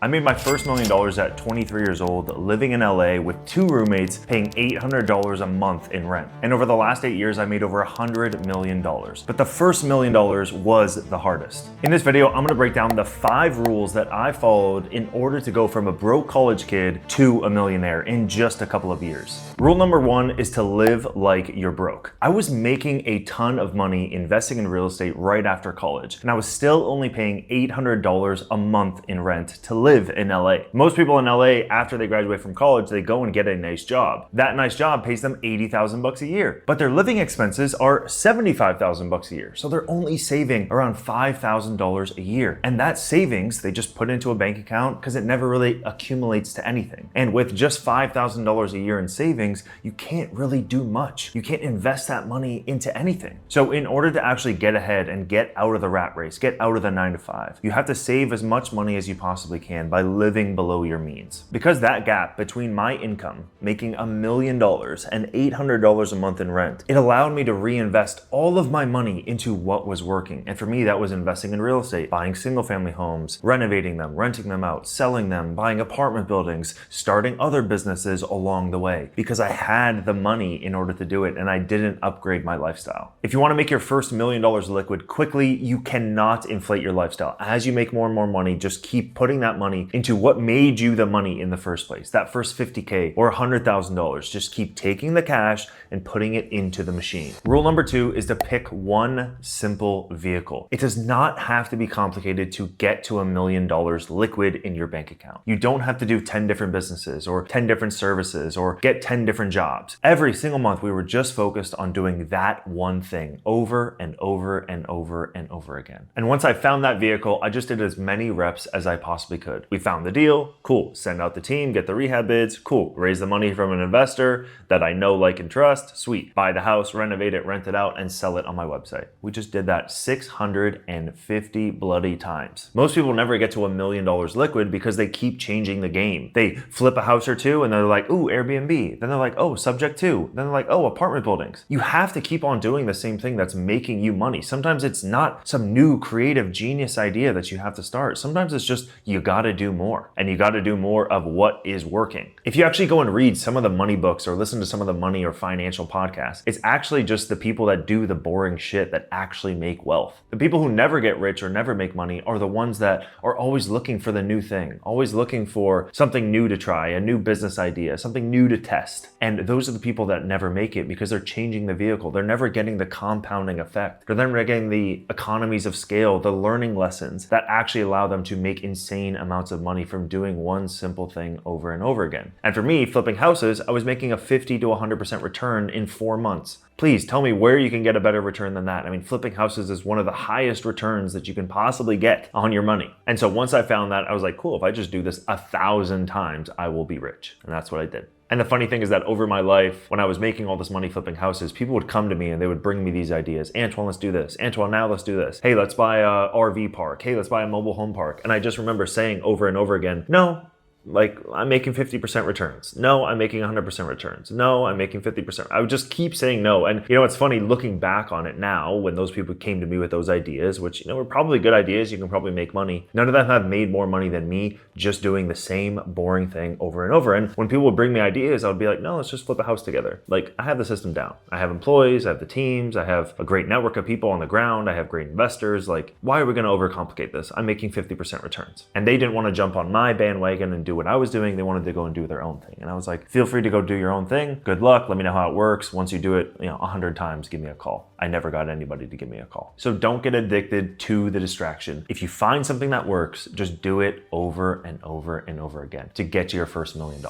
I made my first $1 million at 23 years old, living in LA with 2 roommates, paying $800 a month in rent. And over the last 8 years, I made over $100 million. But the first $1 million was the hardest. In this video, I'm gonna break down the 5 rules that I followed in order to go from a broke college kid to a millionaire in just a couple of years. Rule number 1 is to live like you're broke. I was making a ton of money investing in real estate right after college, and I was still only paying $800 a month in rent to live in LA. Most people in LA, after they graduate from college, they go and get a nice job. That nice job pays them $80,000 a year, but their living expenses are $75,000 a year. So they're only saving around $5,000 a year. And that savings, they just put into a bank account because it never really accumulates to anything. And with just $5,000 a year in savings, you can't really do much. You can't invest that money into anything. So in order to actually get ahead and get out of the rat race, get out of the 9 to 5, you have to save as much money as you possibly can by living below your means. Because that gap between my income, making $1 million and $800 a month in rent, it allowed me to reinvest all of my money into what was working. And for me, that was investing in real estate, buying single family homes, renovating them, renting them out, selling them, buying apartment buildings, starting other businesses along the way, because I had the money in order to do it and I didn't upgrade my lifestyle. If you want to make your first $1 million liquid quickly, you cannot inflate your lifestyle. As you make more and more money, just keep putting that money into what made you the money in the first place. That first $50K or $100,000, just keep taking the cash and putting it into the machine. Rule number 2 is to pick one simple vehicle. It does not have to be complicated to get to $1 million liquid in your bank account. You don't have to do 10 different businesses or 10 different services or get 10 different jobs. Every single month, we were just focused on doing that one thing over and over and over and over again. And once I found that vehicle, I just did as many reps as I possibly could. We found the deal, cool. Send out the team, get the rehab bids, cool. Raise the money from an investor that I know, like, and trust, sweet. Buy the house, renovate it, rent it out, and sell it on my website. We just did that 650 bloody times. Most people never get to $1 million liquid because they keep changing the game. They flip a house or two and they're like, ooh, Airbnb. Then they're like, oh, subject to. Then they're like, oh, apartment buildings. You have to keep on doing the same thing that's making you money. Sometimes it's not some new creative genius idea that you have to start. Sometimes it's just you gotta do more, and you gotta do more of what is working. If you actually go and read some of the money books or listen to some of the money or financial podcasts, it's actually just the people that do the boring shit that actually make wealth. The people who never get rich or never make money are the ones that are always looking for the new thing, always looking for something new to try, a new business idea, something new to test. And those are the people that never make it because they're changing the vehicle. They're never getting the compounding effect. They're never getting the economies of scale, the learning lessons that actually allow them to make insane amounts of money from doing one simple thing over and over again. And for me, flipping houses, I was making a 50 to 100% return in 4 months. Please tell me where you can get a better return than that. I mean, flipping houses is one of the highest returns that you can possibly get on your money. And so once I found that, I was like, cool, if I just do this 1,000 times, I will be rich. And that's what I did. And the funny thing is that over my life, when I was making all this money flipping houses, people would come to me and they would bring me these ideas. Antoine, let's do this. Antoine, now let's do this. Hey, let's buy a RV park. Hey, let's buy a mobile home park. And I just remember saying over and over again, no. Like, I'm making 50% returns. No, I'm making 100% returns. No, I'm making 50%. I would just keep saying no. And you know, it's funny looking back on it now when those people came to me with those ideas, which, you know, were probably good ideas. You can probably make money. None of them have made more money than me just doing the same boring thing over and over. And when people would bring me ideas, I would be like, no, let's just flip a house together. Like, I have the system down. I have employees, I have the teams, I have a great network of people on the ground, I have great investors. Like, why are we going to overcomplicate this? I'm making 50% returns. And they didn't want to jump on my bandwagon and do what I was doing. They wanted to go and do their own thing. And I was like, feel free to go do your own thing. Good luck. Let me know how it works. Once you do it, 100 times, give me a call. I never got anybody to give me a call. So don't get addicted to the distraction. If you find something that works, just do it over and over and over again to get to your first $1 million.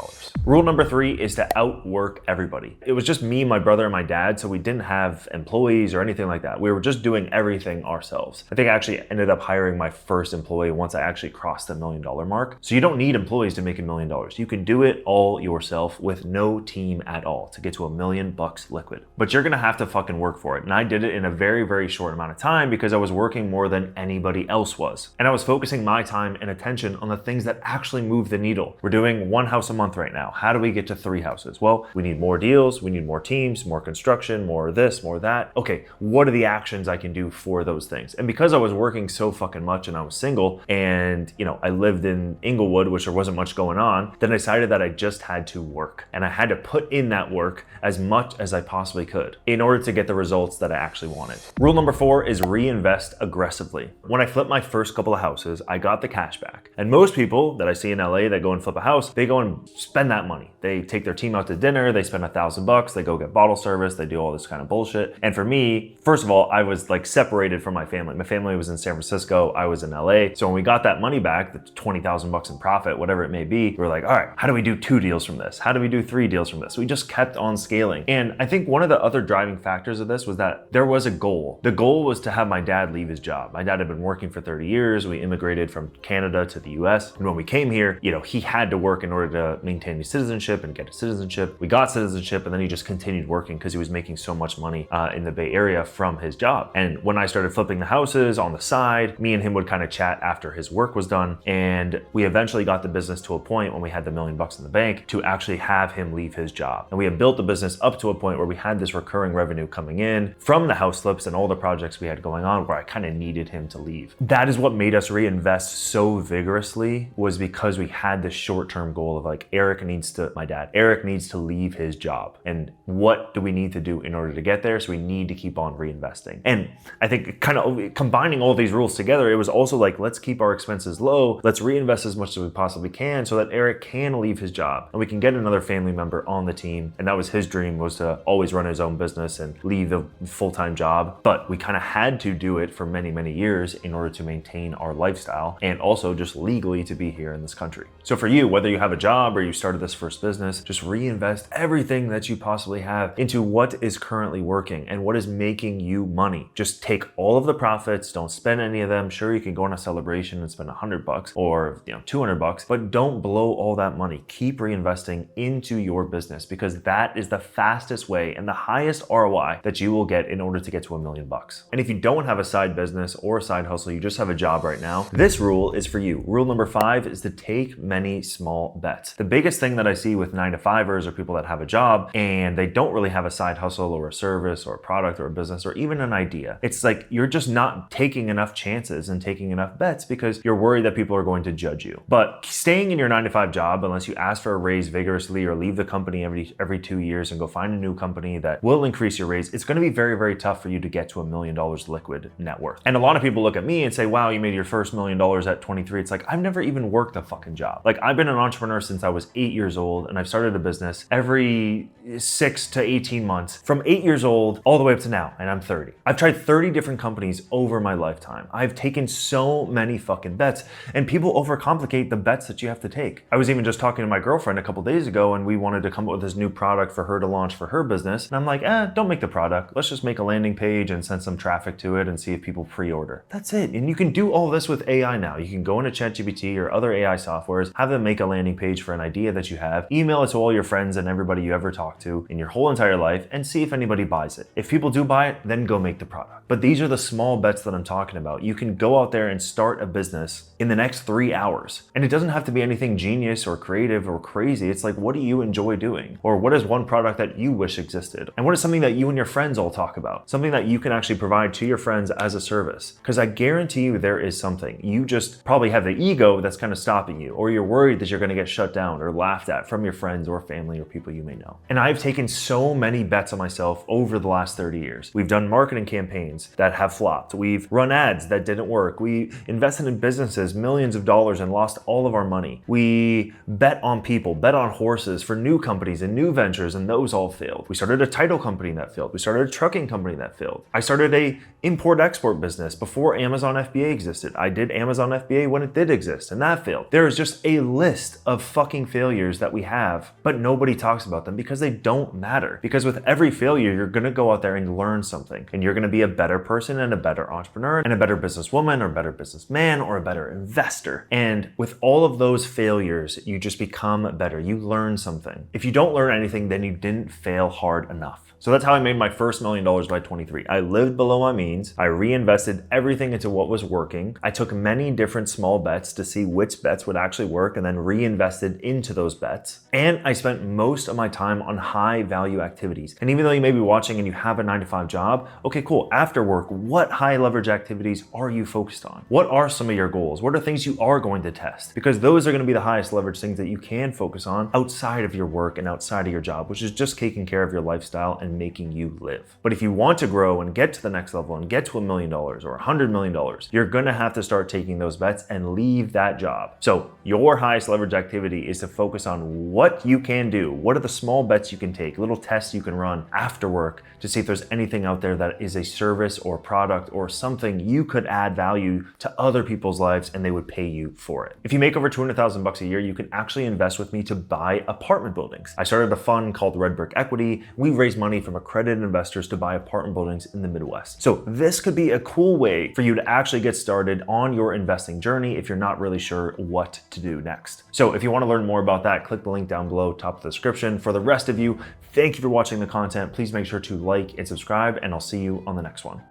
Rule number 3 is to outwork everybody. It was just me, my brother, and my dad, so we didn't have employees or anything like that. We were just doing everything ourselves. I think I actually ended up hiring my first employee once I actually crossed the $1 million mark. So you don't need employees ways to make $1 million. You can do it all yourself with no team at all to get to $1 million liquid. But you're gonna have to fucking work for it. And I did it in a very, very short amount of time because I was working more than anybody else was. And I was focusing my time and attention on the things that actually move the needle. We're doing 1 house a month right now. How do we get to 3 houses? Well, we need more deals, we need more teams, more construction, more this, more that. Okay, what are the actions I can do for those things? And because I was working so fucking much and I was single and, I lived in Inglewood, which there wasn't much going on, then I decided that I just had to work. And I had to put in that work as much as I possibly could in order to get the results that I actually wanted. Rule number 4 is reinvest aggressively. When I flipped my first couple of houses, I got the cash back. And most people that I see in LA that go and flip a house, they go and spend that money. They take their team out to dinner, they spend $1,000, they go get bottle service, they do all this kind of bullshit. And for me, first of all, I was like separated from my family. My family was in San Francisco, I was in LA. So when we got that money back, the $20,000 in profit, whatever it may be, we were like, all right, how do we do 2 deals from this? How do we do 3 deals from this? We just kept on scaling. And I think one of the other driving factors of this was that there was a goal. The goal was to have my dad leave his job. My dad had been working for 30 years. We immigrated from Canada to the US. And when we came here, he had to work in order to maintain his citizenship and get his citizenship. We got citizenship and then he just continued working because he was making so much money in the Bay Area from his job. And when I started flipping the houses on the side, me and him would kind of chat after his work was done. And we eventually got the business to a point when we had the $1 million in the bank to actually have him leave his job. And we had built the business up to a point where we had this recurring revenue coming in from the house flips and all the projects we had going on where I kind of needed him to leave. That is what made us reinvest so vigorously, was because we had this short-term goal of like, Eric needs to leave his job. And what do we need to do in order to get there? So we need to keep on reinvesting. And I think kind of combining all these rules together, it was also like, let's keep our expenses low. Let's reinvest as much as we possibly can so that Eric can leave his job and we can get another family member on the team. And that was his dream, was to always run his own business and leave the full-time job. But we kind of had to do it for many, many years in order to maintain our lifestyle and also just legally to be here in this country. So for you, whether you have a job or you started this first business, just reinvest everything that you possibly have into what is currently working and what is making you money. Just take all of the profits, don't spend any of them. Sure, you can go on a celebration and spend $100 or $200, but don't blow all that money. Keep reinvesting into your business because that is the fastest way and the highest ROI that you will get in order to get to $1 million. And if you don't have a side business or a side hustle, you just have a job right now, this rule is for you. Rule number 5 is to take many small bets. The biggest thing that I see with 9-to-5ers or people that have a job and they don't really have a side hustle or a service or a product or a business or even an idea, it's like you're just not taking enough chances and taking enough bets because you're worried that people are going to judge you. But staying in your 9-to-5 job, unless you ask for a raise vigorously or leave the company every 2 years and go find a new company that will increase your raise, it's going to be very, very tough for you to get to $1 million liquid net worth. And a lot of people look at me and say, wow, you made your first $1 million at 23. It's like, I've never even worked a fucking job. Like, I've been an entrepreneur since I was 8 years old and I've started a business every 6 to 18 months from 8 years old all the way up to now, and I'm 30. I've tried 30 different companies over my lifetime. I've taken so many fucking bets, and people overcomplicate the bets that you have to take. I was even just talking to my girlfriend a couple days ago and we wanted to come up with this new product for her to launch for her business. And I'm like, don't make the product. Let's just make a landing page and send some traffic to it and see if people pre-order. That's it. And you can do all this with AI now. You can go into ChatGPT or other AI softwares, have them make a landing page for an idea that you have, email it to all your friends and everybody you ever talk to in your whole entire life and see if anybody buys it. If people do buy it, then go make the product. But these are the small bets that I'm talking about. You can go out there and start a business in the next 3 hours. And it doesn't have to be anything genius or creative or crazy. It's like, what do you enjoy doing? Or what is one product that you wish existed? And what is something that you and your friends all talk about? Something that you can actually provide to your friends as a service. Because I guarantee you there is something. You just probably have the ego that's kind of stopping you, or you're worried that you're going to get shut down or laughed at from your friends or family or people you may know. And I've taken so many bets on myself over the last 30 years. We've done marketing campaigns that have flopped. We've run ads that didn't work. We invested in businesses, millions of dollars, and lost all of our money. We bet on people, bet on horses for new companies and new ventures, and those all failed. We started a title company that failed. We started a trucking company that failed. I started a import-export business before Amazon FBA existed. I did Amazon FBA when it did exist, and that failed. There is just a list of fucking failures that we have, but nobody talks about them because they don't matter. Because with every failure, you're gonna go out there and learn something, and you're gonna be a better person and a better entrepreneur and a better businesswoman or a better businessman or a better investor. And with all of those those failures, you just become better. You learn something. If you don't learn anything, then you didn't fail hard enough. So that's how I made my first $1 million by 23. I lived below my means. I reinvested everything into what was working. I took many different small bets to see which bets would actually work and then reinvested into those bets. And I spent most of my time on high value activities. And even though you may be watching and you have a 9-to-5 job, okay, cool. After work, what high leverage activities are you focused on? What are some of your goals? What are things you are going to test? Because those are going to be the highest leverage things that you can focus on outside of your work and outside of your job, which is just taking care of your lifestyle and making you live. But if you want to grow and get to the next level and get to $1 million or $100 million, you're gonna have to start taking those bets and leave that job. So your highest leverage activity is to focus on what you can do. What are the small bets you can take, little tests you can run after work to see if there's anything out there that is a service or product or something you could add value to other people's lives and they would pay you for it. If you make over $200,000 a year, you can actually invest with me to buy apartment buildings. I started a fund called Red Brick Equity. We raise money from accredited investors to buy apartment buildings in the Midwest. So this could be a cool way for you to actually get started on your investing journey if you're not really sure what to do next. So if you want to learn more about that, click the link down below, top of the description. For the rest of you, thank you for watching the content. Please make sure to like and subscribe, and I'll see you on the next one.